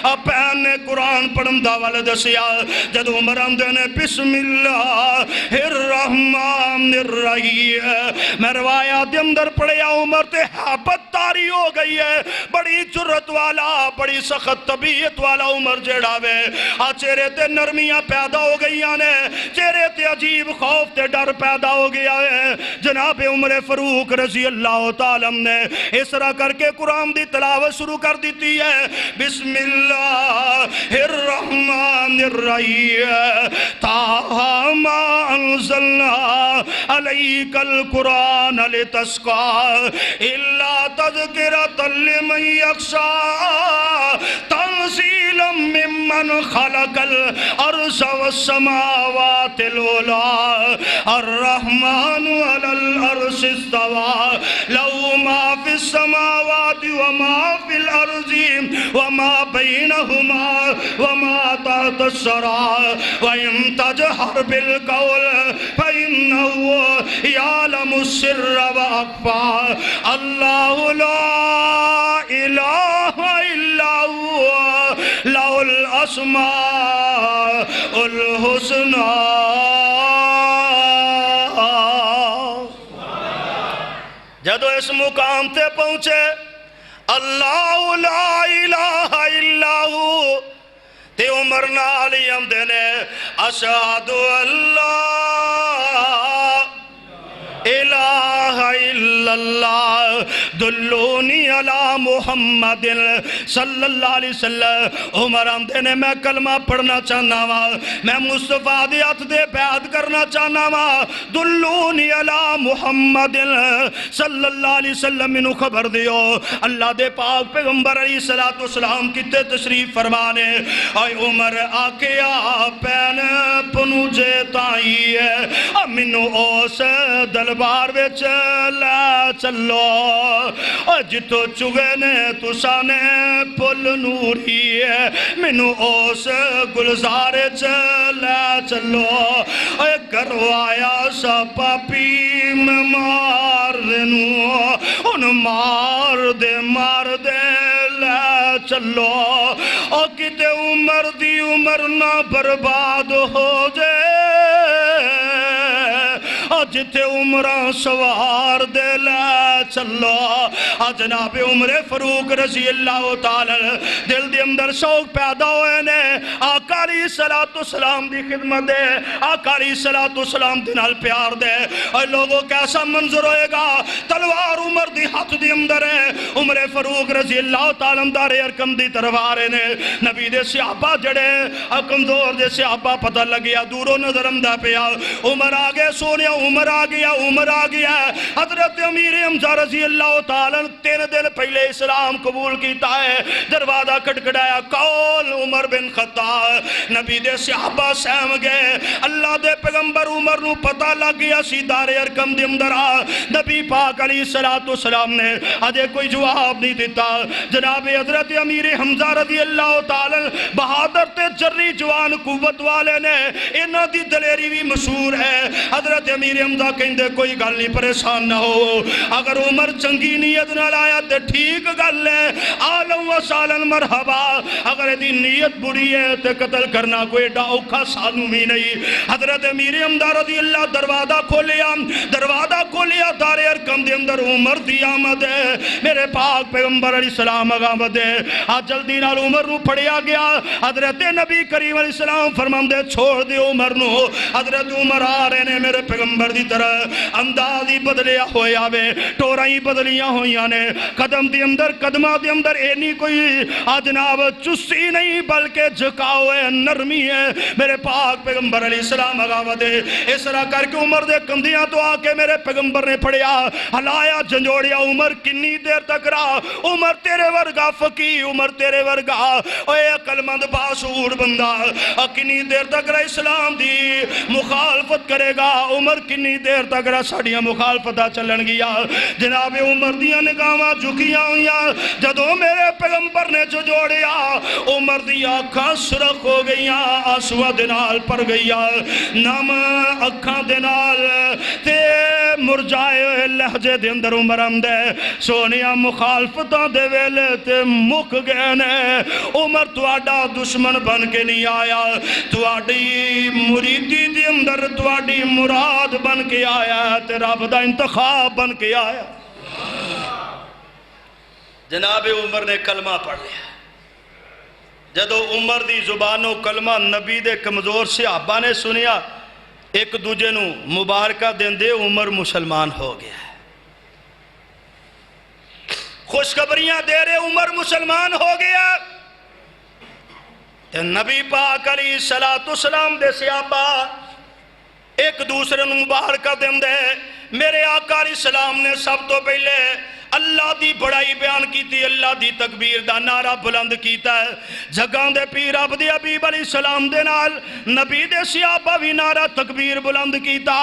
اب پیم نے قرآن پڑھن دا والد سیا۔ جد عمر آمدے نے بسم اللہ الرحمن الرحیم، میں روایات دے اندر پڑھیا عمر تے حابت تاری ہو گئی ہے، بڑی جرت والا، بڑی سخت طبیعت والا عمر جیڑا وے، چہرے تے نرمیاں پیدا ہو گئی نے، چہرے تے عجیب خوف تے ڈر پیدا ہو گیا ہے۔ جناب عمر فاروق رضی اللہ تعالیٰ نے اس طرح کر کے قرآن دی تلاوت شروع کر دیتی ہے، بسم اللہ الرحمن الرحیم، طٰہٰ ما انزلنا علیک القرآن لتشقیٰ الا تذکرۃ لمن یخشیٰ تنزیلا ممن خلق الارض والسماوات العلی الرحمن علی العرش استوی لہ ما فی السماوات وما فی الارض وما بینہما وما تحت الثری وَإِن تَجْهَرْ بِالْقَوْلِ فَإِنَّهُ يَعْلَمُ السِّرَّ وَأَخْفَى اللہ لا الہ الا هو لہ الاسماء الحسنى۔ جدو اس مقام تے پہنچے اللہ لا الہ الا ہو تے عمر نالی آمدے نے اشہد اللہ الہ الا اللہ دلونی علی محمد صلی اللہ علیہ وسلم۔ عمر آمدے نے میں کلمہ پڑھنا چاہنا وا، میں مصطفیٰ دے ہاتھ دے بیعت کرنا چاہنا وا، دلونی علی محمد صلی اللہ علیہ وسلم، منو خبر دیو اللہ دے پاک پیغمبر علیہ السلام کتے تشریف فرمانے۔ اے عمر آکیا پین پنوجے تائی ہے، منو اوس دلبار وچ لے چلو، جتو چگے نے تسانے پل نوری ہے، منو اوس گلزار لے چلو، کروایا سا پاپی میں مار دینو، ان مار دے لے چلو، اور کتے عمر دی عمر نہ برباد ہو جائے، جتے عمرہ سوار دے لے چلو۔ جناب عمر فاروق رضی اللہ تعالی دل دے اندر شوق پیدا ہوئے نے آقا علیہ السلام دی خدمت دے، آقا علیہ السلام دی نال پیار دے۔ اور لوگوں کیسا منظر ہوئے گا، تلوار عمر دی ہاتھ دی اندر ہے، عمر فاروق رضی اللہ تعالی دار ارکم دی طرف آ رہے نے، نبی دے صحابہ جڑے کمزور دے صحابہ پتہ لگیا دوروں نظر اندہ پیا، عمر آگے سونے عمر آ گیا حضرت امیر حمزہ رضی اللہ تعالیٰ 3 دن پہلے اسلام قبول کیتا ہے، دروازہ کھٹکھٹایا، کون؟ عمر بن خطاب۔ نبی دے صحابہ سہم گئے، اللہ دے پیغمبر عمر نو پتہ لگ گیا سی دار ارکم دے اندر آ، نبی پاک علیہ السلام نے آجے کوئی جواب نہیں دیتا۔ جناب حضرت امیر حمزہ رضی اللہ تعالیٰ بہادر تے جری جوان قوت والے نے، انہاں دی دلیری بھی مشہور ہے۔ حضرت امیر حمزہ کہندے کوئی گل نہیں، پریشان نہ ہو، اگر عمر چنگی نیت نہ لایا تے ٹھیک گل ہے، آلم و سالن مرحبا، اگر دی نیت بری ہے تے قتل کرنا کوئی ڈاؤکھا سانو بھی نہیں۔ حضرت امیر حمزہ رضی اللہ دروازہ کھولیا دار ارکم دے اندر عمر دی آمد ہے، میرے پاک پیغمبر علیہ السلام آمد ہے۔ آج جلدی نال عمر نو پڑھیا گیا، حضرت نبی کریم علیہ السلام فرماندے چھوڑ دے عمر نو۔ حضرت عمر آ رہے نے میرے پیغمبر دی طرح انداز ہی بدلیا ہویا وے ٹورا ہی بدلیاں ہویاں نے قدم دے اندر قدمہ دے اندر اینی کوئی جناب چسی نہیں بلکہ جھکاؤ ہے نرمی ہے میرے پاک پیغمبر علیہ السلام اگاوت ہے اس طرح کر کے عمر دے کندیاں تو آ کے میرے پیغمبر نے پڑھیا ہلایا جھنجوڑیا عمر کنی دیر تک رہا عمر تیرے ورگا فقی عمر تیرے ورگا اے عقل مند باشعور بندہ کنی دیر تک رہا اسلام دی مخالفت کرے گا عمر کنی دیر تک رہا ساڑیاں مخالفتہ چلن گیا جناب عمر دیاں نگاواں جھکیاں ہویاں جدوں میرے پیغمبر نے جھنجوڑیا عمر دی آنکھاں سرخ ہو گئیاں آنسواں دے نال پر گئیاں نم اکھاں دے نال تے مرجائے ہوئے لہجے دے اندر عمر آمدے سونیاں مخالفتاں دے ویلے تے مک گئے نے عمر تواڈا دشمن بن کے نہیں آیا تواڈی مریدی دے اندر تواڈی مراد بن کے آیا تے رب دا انتخاب بن کے آیا جناب عمر نے کلمہ پڑھ لیا جدو عمر دی زبانوں کلمہ نبی دے کمزور صحابہ نے سنیا ایک دوجے نو مبارکہ دین دے عمر مسلمان ہو گیا خوشخبریاں دے رہے عمر مسلمان ہو گیا تے نبی پاک علیہ السلام دے صحابہ ایک دوسرے نو مبارکہ دین دے میرے آقا علیہ السلام نے سب تو پہلے اللہ دی بڑائی بیان کیتی اللہ دی تکبیر دا نعرہ بلند کیتا ہے جگاں دے پیر عبد حبیب علیہ السلام دے نال نبی دے صحابہ بھی نعرہ تکبیر بلند کیتا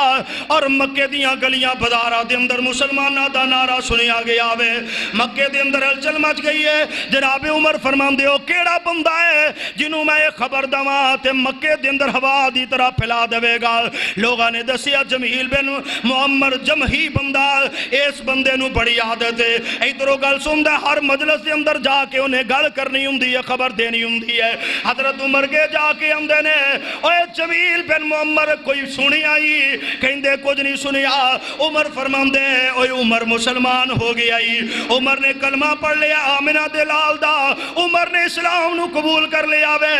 اور مکے دیاں گلیاں بازاراں دے اندر مسلماناں دا نعرہ سنیا گیا وے مکے دے اندر ہلچل مچ گئی ہے جناب عمر فرماندے ہو کیڑا بندہ ہے جنوں میں یہ خبر دواں تے مکے دے اندر ہوا دی طرح پھیلا دے گا لوگاں نے دسیا جمیل بن معمر جمحی بندہ اس بندے نو بڑی عادت ایدرو گل سن دے ہر مجلس دے اندر جا کے انہیں گل کرنی ہوں دی ہے خبر دینی ہوں دی ہے حضرت عمر کے جا کے ہم دینے اوے جمیل بن معمر کوئی سنی آئی کہیں دے کچھ نہیں سنیا عمر فرمان دے اوے عمر مسلمان ہو گیا ہی عمر نے کلمہ پڑھ لیا آمنہ دلال دا عمر نے اسلام نو قبول کر لیا وے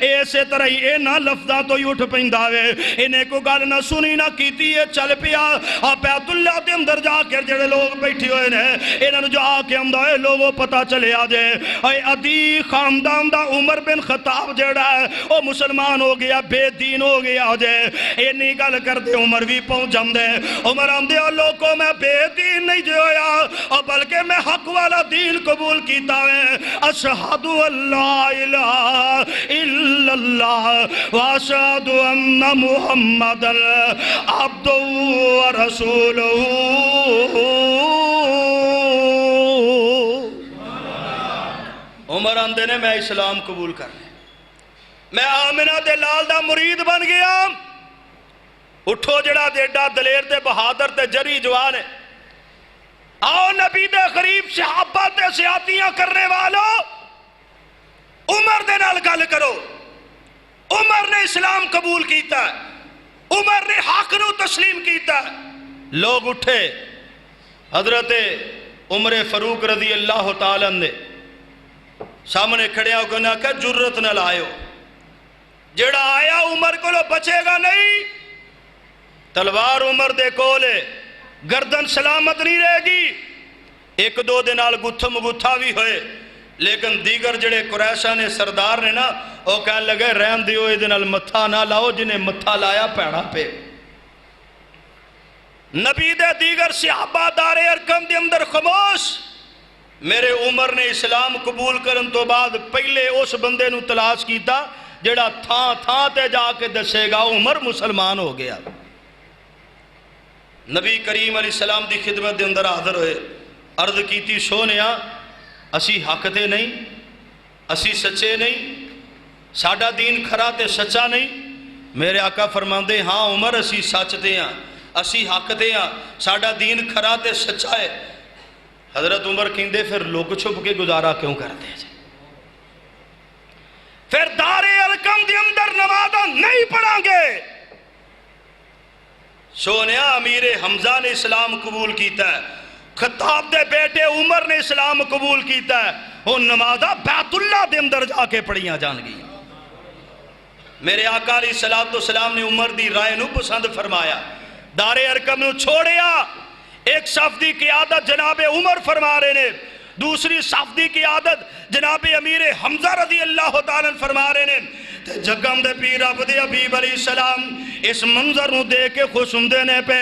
ایسے طرح ہی اے نہ لفظہ تو ہی اٹھ پہندہ وے انہیں کو گل نہ سنی نہ کیتی ہے چل پیا آپ بیت اللہ دے اندر جا کر جڑے لوگ بیٹھی ہوئے نے انہوں نے جو آکے ہم دائے لوگوں پتہ چلے آجے اے عدی خاندان دا عمر بن خطاب جڑا ہے وہ مسلمان ہو گیا بے دین ہو گیا آجے انہی گل کر دے عمر بھی پہنچ جم دے عمر ہم دے اور لوگوں میں بے دین نہیں جو ہویا اور بلکہ میں حق والا دین قبول کیتا ہے اشہدو اللہ الہ الا اللہ واشہدو ان محمد عبد و رسول عمر آندے نے میں اسلام قبول کر لیں میں آمنہ دے لال دا مرید بن گیا اٹھو جڑا دیڑا دلیر دے بہادر دے جری جوان ہے آؤ نبی دے غریب صحابہ دے سیاتیاں کرنے والو عمر دے نال گل کرو عمر نے اسلام قبول کیتا ہے عمر نے حق نو تسلیم کیتا ہے لوگ اٹھے حضرت عمر فاروق رضی اللہ تعالیٰ نے سامنے کھڑے ہو کہنا کہ جرت نہ لائے ہو جڑا آیا عمر کو لو بچے گا نہیں تلوار عمر دے کولے گردن سلامت نہیں رہے گی ایک دو دنال گتھم گتھا بھی ہوئے لیکن دیگر جڑے قریشہ نے سردار نے نا وہ کہنے لگے رحم دیو ادنال متھا نہ لاؤ جنہیں متھا لایا پیڑا پہ نبی دے دیگر صحابہ دار ارکم دے اندر خاموش میرے عمر نے اسلام قبول کرن تو بعد پہلے اس بندے نو تلاش کیتا جڑا تھاں تے جا کے دسے گا عمر مسلمان ہو گیا نبی کریم علیہ السلام دی خدمت دے اندر حاضر ہوئے عرض کیتی سونیا اسی حق تے نہیں اسی سچے نہیں ساڈا دین کھرا تے سچا نہیں میرے آقا فرماندے ہاں عمر اسی سچ تے ہاں اسی حق تے ہاں ساڈا دین کھرا تے سچا ہے حضرت عمر کہندے پھر لوگ چھپ کے گزارا کیوں کرتے ہیں پھر دار ارکم دے اندر نمازہ نہیں پڑھیں گے سونیا امیر حمزہ نے اسلام قبول کیتا ہے خطاب دے بیٹے عمر نے اسلام قبول کیتا ہے وہ نمازہ بیت اللہ دے اندر جا کے پڑھیاں جان گئی میرے آقا علیہ السلام نے عمر دی رائے نو پسند فرمایا دار ارکم نو چھوڑیا، ایک صف دی قیادت جناب عمر فرما رہے نے، دوسری صف دی قیادت جناب امیر حمزہ رضی اللہ تعالیٰ فرما رہے نے۔ جگم دے پیر رب دے حبیب علیہ السلام اس منظر نو دے کے خوش ہوندے نے پہ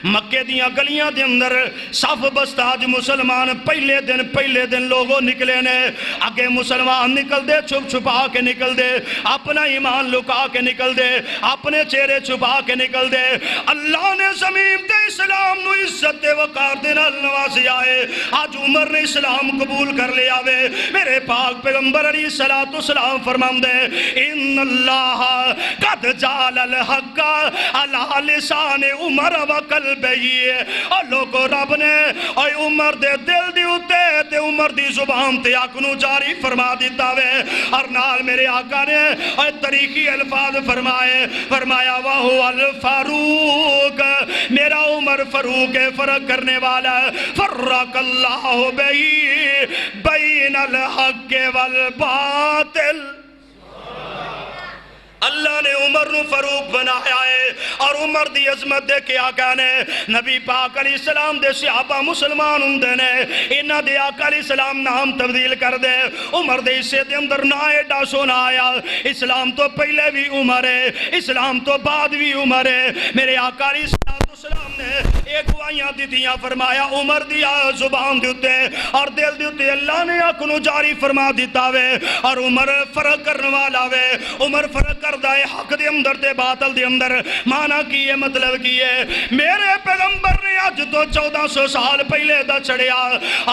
مکے دیاں گلیاں دے اندر صف بستاج مسلمان پہلے دن لوگوں نکلے نے، آگے مسلمان نکل دے چھپ چھپا کے نکل دے، اپنا ایمان لکا کے نکل دے، اپنے چہرے چھپا کے نکل دے۔ اللہ نے زمین تے اسلام نو عزت دے وقار دے نال نوازی آئے، آج عمر نے اسلام قبول کر لیا وے۔ میرے پاک پیغمبر علیہ السلام فرماندے ان اللہ قد جعل الحق علی لسان عمر و قلبی، اور لوگو رب نے اور عمر دے دل دی اتے تے عمر دی زبان تے حق نو جاری فرما دیتا وے۔ اور نال میرے آقا نے اور طریقی الفاظ فرمایا وَهُوَ الفاروق، میرا عمر فاروق فرق کرنے والا، فرق اللہ بین الحق والباطل۔ اللہ نے عمر نو فاروق بنایا ہے، اور عمر دی عظمت دے کے آقا نے نبی پاک علیہ السلام دے صحابہ مسلمان ہوندے نے، انہاں دے آقا علیہ السلام نام تبدیل کر دے۔ عمر دے حصے دے اندر نہ ایڈا سونا آیا، اسلام تو پہلے بھی عمر ہے، اسلام تو بعد بھی عمر ہے۔ میرے آقا علیہ السلام نے ایک گواہیاں دیتیاں، فرمایا عمر دیا زبان دیتے اور دل دیتے اللہ نے حق نو جاری فرما دیتا وے، اور عمر فرق کرنے والا وے۔ عمر فرق کر دائے حق دے اندر تے باطل دے اندر، مانا کی ہے مطلب کی ہے، میرے پیغمبر نے آج تو 1400 سال پہلے دا چڑھیا،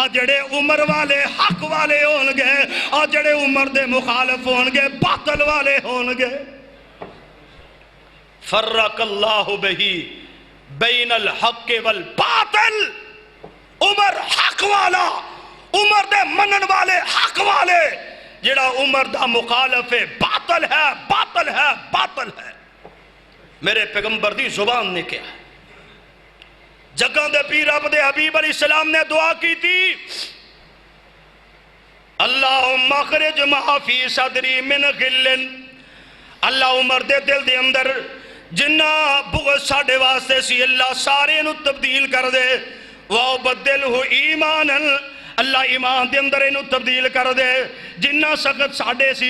آج جڑے عمر والے حق والے ہونگے، آج جڑے عمر دے مخالف ہونگے باطل والے ہونگے۔ فرق اللہ بہی بین الحق والباطل، عمر حق والا، عمر دے منن والے حق والے، جڑا عمر دا مخالف ہے باطل ہے باطل ہے باطل ہے۔ میرے پیغمبر دی زبان نے کیا جگہ دے پیر رب دے حبیب علیہ السلام نے دعا کی تھی، اللہم اخرج ما فی صدری من غل، اللہ عمر دے دل دے اندر جنہ بغض ساڑھے واسطے سی اللہ سارے نو تبدیل کر دے، وَأُبَدِّلْهُ إِيمَانًا، اللہ ایمان دے اندر انہوں تبدیل کر دے۔ جنہ سخت ساڑھے سی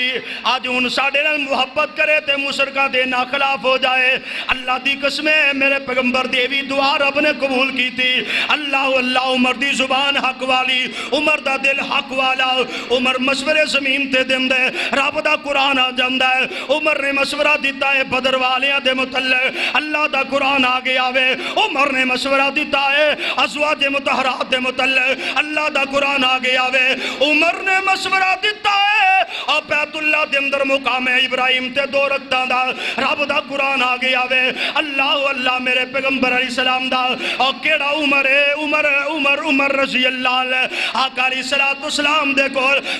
آج ان ساڑھے نال محبت کرے تے مشرکہ دے نا خلاف ہو جائے۔ اللہ دی قسمیں میرے پیغمبر دی بھی دعا رب نے قبول کی تھی، اللہ عمر دی زبان حق والی، عمر دا دل حق والا، عمر مشورے زمین تے دن دے، رب دا قرآن آ جاندہ ہے۔ عمر نے مشورہ دیتا ہے بدر والیاں دے متعلق، اللہ دا قرآن آگے آوے۔ عمر نے مشورہ دیتا ہے ازواج مطہرات دے متعلق، اللہ دا قرآن آگے آوے۔ عمر نے مشورہ دیتا ہے اور بیت اللہ دے اندر مقام ابراہیم تے 2 رکعتاں دا رب دا قرآن آگے آوے۔ اللہ میرے پیغمبر علیہ السلام دا اور کیڑا عمر ہے، عمر رضی اللہ عنہ۔ آقا علیہ السلام دے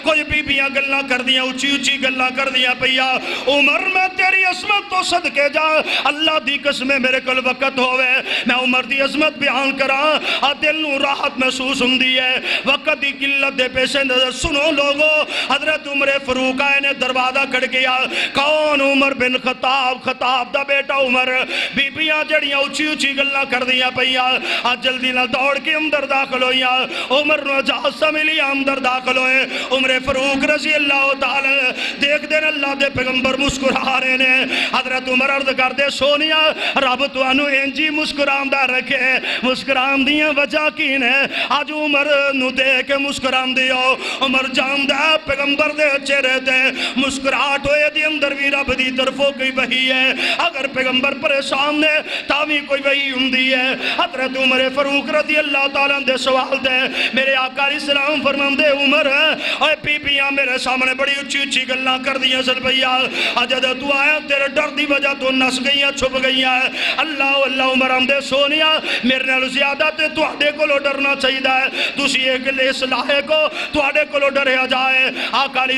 کوئی بیبیاں گلاں کر دیاں، اچھی گلاں کر دیاں پیا، عمر میں تیری عظمت تو صدقے جا، اللہ دی قسمیں میرے کل وقت ہوئے میں عمر دی عظمت بیان کراں، اور دل نو راحت محسوس ہوندی ہے۔ وقت دی قلت دے پیش نظر سنو لوگو، حضرت عمر فاروق آئے نے دروازہ کھڑ گیا۔ کون؟ عمر بن خطاب دا بیٹا عمر۔ بیبیاں جڑیاں اچھی گلاں کر دیاں پیا، آج جلدی نہ دوڑ کے اندر داخل ہوئیاں۔ عمر نو اجازت ملی اندر داخل ہوئے۔ عمر فاروق رضی اللہ تعالی دیکھ دین اللہ دے پیغمبر مسکرا رہے نے۔ حضرت عمر عرض کر دے سونیا رب تانوں انجی مسکراندہ رکھے، مسکران دیاں وجہ کی نے آج عمر نو دے کے مسکران دیو۔ عمر جاندہ پیغمبر دے چہرے تے مسکراہٹ ہوئے دی اندر بھی رب دی طرفوں کوئی وحی ہے، اگر پیغمبر پریشان نے تاوی کوئی وحی ہوندی ہے۔ حضرت عمر فاروق رضی اللہ تعالیٰ دے سوال دے میرے آقا علیہ السلام فرماندے عمر اے بیبیاں میرے سامنے بڑی اچھی گلاں کر دیاں سن پیا، اجد تو آیا تیرے ڈر دی وجہ تو نس گئیاں چھپ گئیاں۔ اللہ عمر آمدے سونیا میرے نال زیادہ تے تواڈے کولوں ڈرنا چاہیدا ہے، تسی ایک اصلاح کو تواڈے کولوں ڈریا جائے۔ آقا علیہ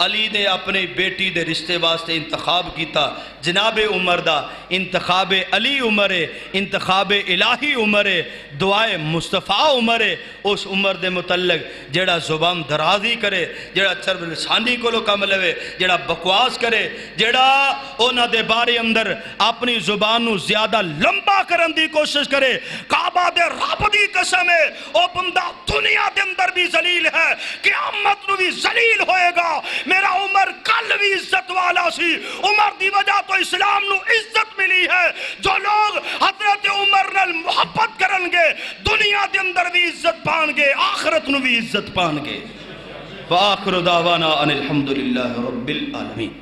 علی نے اپنی بیٹی دے رشتے واسطے انتخاب کیتا جناب عمر دا انتخاب علی عمر ہے انتخاب الہی عمر ہے دعائے مصطفیٰ عمر ہے اس عمر دے متعلق جڑا زبان درازی کرے جڑا چرب لسانی کو لو کم لوے جڑا بکواس کرے جڑا اونا دے بارے اندر اپنی زبان نو زیادہ لمبا کرن دی کوشش کرے کعبہ دے رب دی قسم ہے او بندہ دنیا دے اندر بھی ذلیل ہے قیامت نو بھی ذلیل ہوئے گا میرا عمر کل بھی عزت والا سی عمر دی وجہ تو اسلام نو عزت ملی ہے جو لوگ حضرت عمر نال محبت کرن گے دنیا دے اندر بھی عزت پان گے آخرت نو بھی عزت پان گے وآخر دعوانا ان الحمدللہ رب العالمین